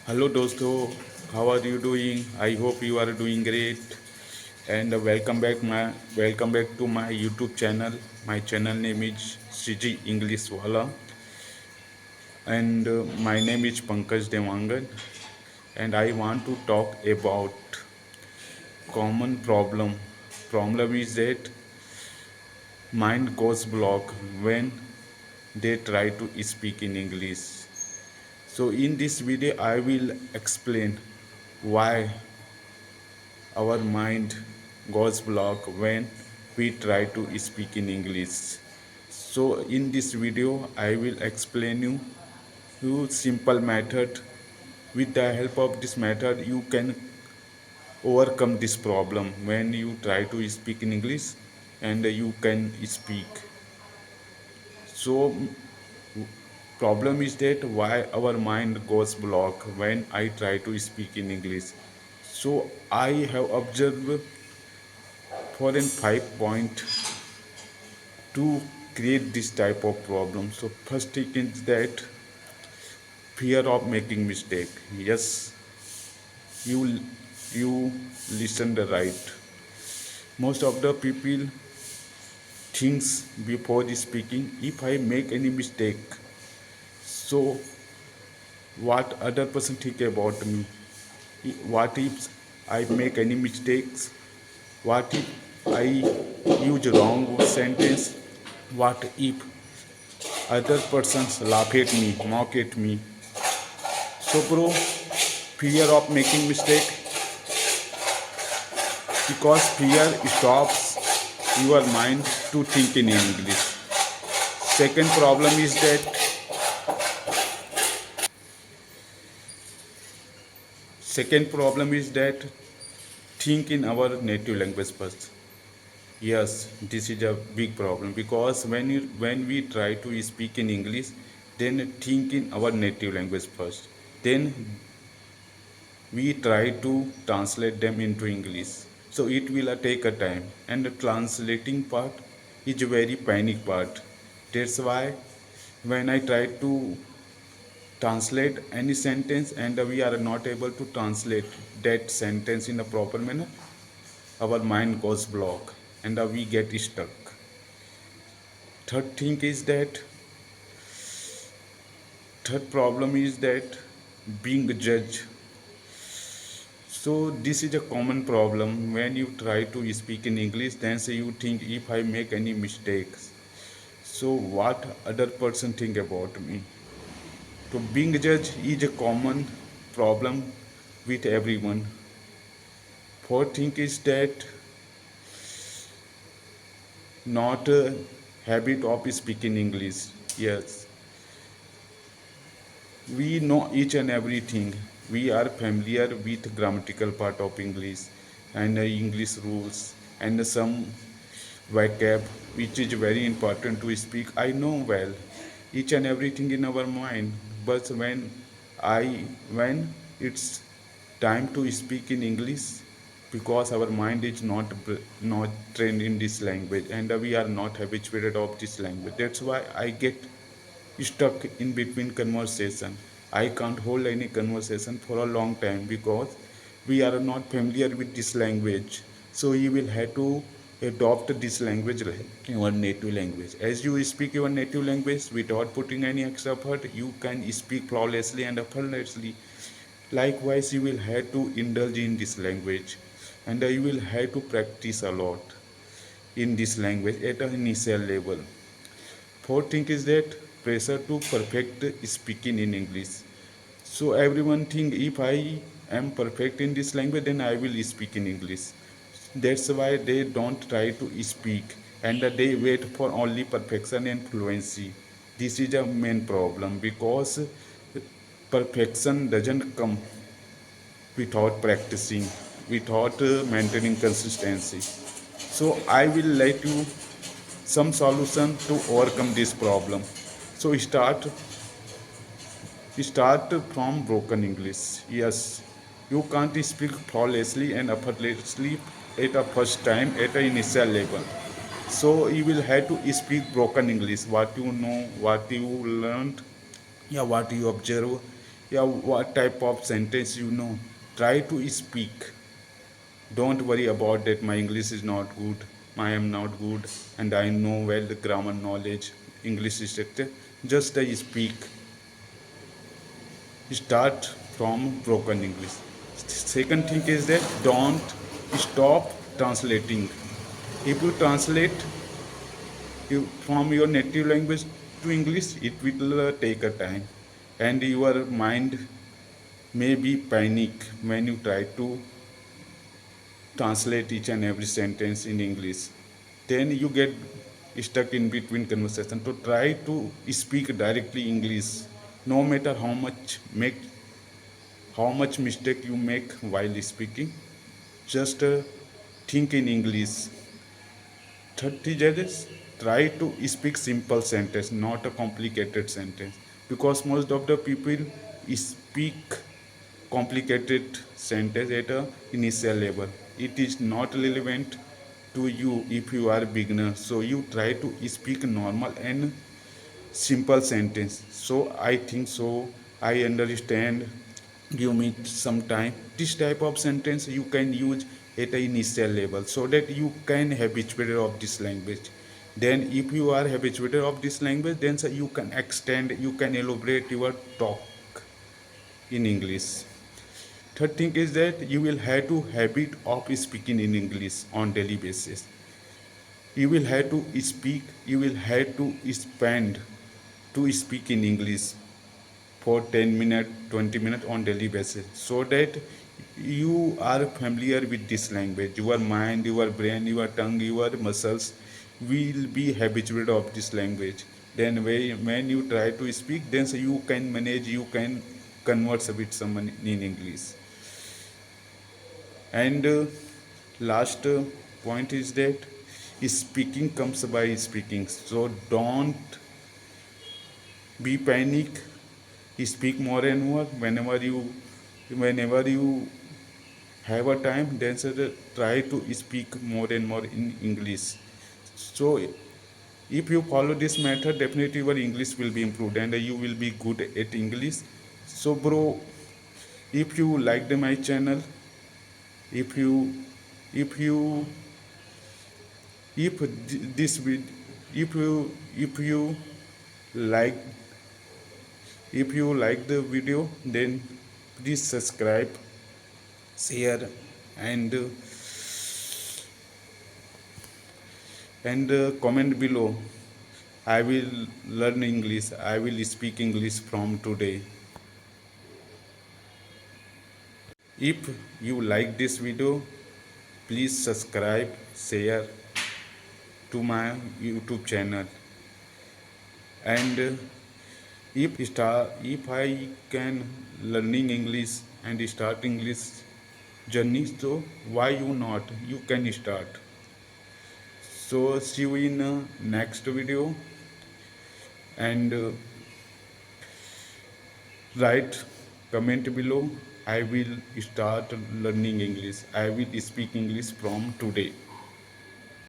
Hello dosto, how are you doing? I hope you are doing great. And welcome back to my YouTube channel. My channel name is CG English Wala, and my name is Pankaj Devangan. And I want to talk about common problem. Problem is that mind goes block when they try to speak in English. So in this video, I will explain why our mind goes block when we try to speak in English. So in this video I will explain you simple method. With the help of this method you can overcome this problem when you try to speak in English, and you can speak. So problem is that why our mind goes block when I try to speak in English. So I have observed 4 and 5 point to create this type of problem. So first thing is that fear of making mistake. Yes, you you listen the right. Most of the people thinks before speaking, if I make any mistake, so what other person think about me? What if I make any mistakes? What if I use wrong sentence? What if other persons laugh at me, mock at me? So bro, fear of making mistake, because fear stops your mind to think in English. Second problem is that second problem is that think in our native language first. Yes, this is a big problem, because when we try to speak in English, then think in our native language first. Then we try to translate them into English. So it will take a time, and the translating part is a very panic part. That's why when I try to translate any sentence and we are not able to translate that sentence in a proper manner, our mind goes block and we get stuck. Third thing is that third problem is that being judged. So this is a common problem when you try to speak in English. Then say you think, if I make any mistakes, so what other person think about me? So being judged is a common problem with everyone. Fourth thing is that not a habit of speaking English. Yes, we know each and everything. We are familiar with grammatical part of English and English rules and some vocab which is very important to speak. I know well each and everything in our mind, but when it's time to speak in English, because our mind is not trained in this language and we are not habituated of this language, that's why I get stuck in between conversation. I can't hold any conversation for a long time because we are not familiar with this language. So you will have to adopt this language like your native language. As you speak your native language without putting any extra effort, you can speak flawlessly and effortlessly. Likewise, you will have to indulge in this language, and you will have to practice a lot in this language at an initial level. Fourth thing is that pressure to perfect speaking in English. So everyone think, if I am perfect in this language, then I will speak in English. That's why they don't try to speak and they wait for only perfection and fluency. This is a main problem, because perfection doesn't come without practicing, without maintaining consistency. So I will let you some solution to overcome this problem. So start from broken English. Yes, you can't speak flawlessly and effortlessly at a first time at an initial level. So you will have to speak broken English. What you know, what you learned, yeah, what you observe, Yeah, what type of sentence you know. Try to speak. Don't worry about that. My English is not good. I am not good, and I know well the grammar knowledge, English structure. Just I speak. Start from broken English. Second thing is that don't stop translating. If you translate from your native language to English, it will take a time, and your mind may be panic when you try to translate each and every sentence in English. Then you get stuck in between conversation. To try to speak directly English, no matter how much mistake you make while speaking. Just think in English. 30 judges try to speak simple sentence, not a complicated sentence, because most of the people speak complicated sentence at a initial level. It is not relevant to you if you are beginner. So you try to speak normal and simple sentence. So I think so. I understand. Give me some time. This type of sentence you can use at an initial level so that you can habituate of this language. Then if you are habituated of this language, then you can extend, you can elaborate your talk in English. Third thing is that you will have to habit of speaking in English on daily basis. You will have to speak, you will have to spend to speak in English for 10 minutes 20 minutes on daily basis, so that you are familiar with this language. Your mind, your brain, your tongue, your muscles will be habituated of this language. Then when you try to speak, then you can manage, you can converse with someone in English. And last point is that speaking comes by speaking. So don't be panic. Speak more and more whenever you have a time. Then try to speak more and more in English. So if you follow this method, definitely your English will be improved and you will be good at English. So bro, if you liked my channel, if you if you if this vid if you like if you like the video, then please subscribe, share, and comment below. I will learn English, I will speak English from today. If you like this video, please subscribe, share to my YouTube channel. And if I can learning English and start English journey, so why you not? You can start. So see you in next video, and write comment below. I will start learning English. I will speak English from today.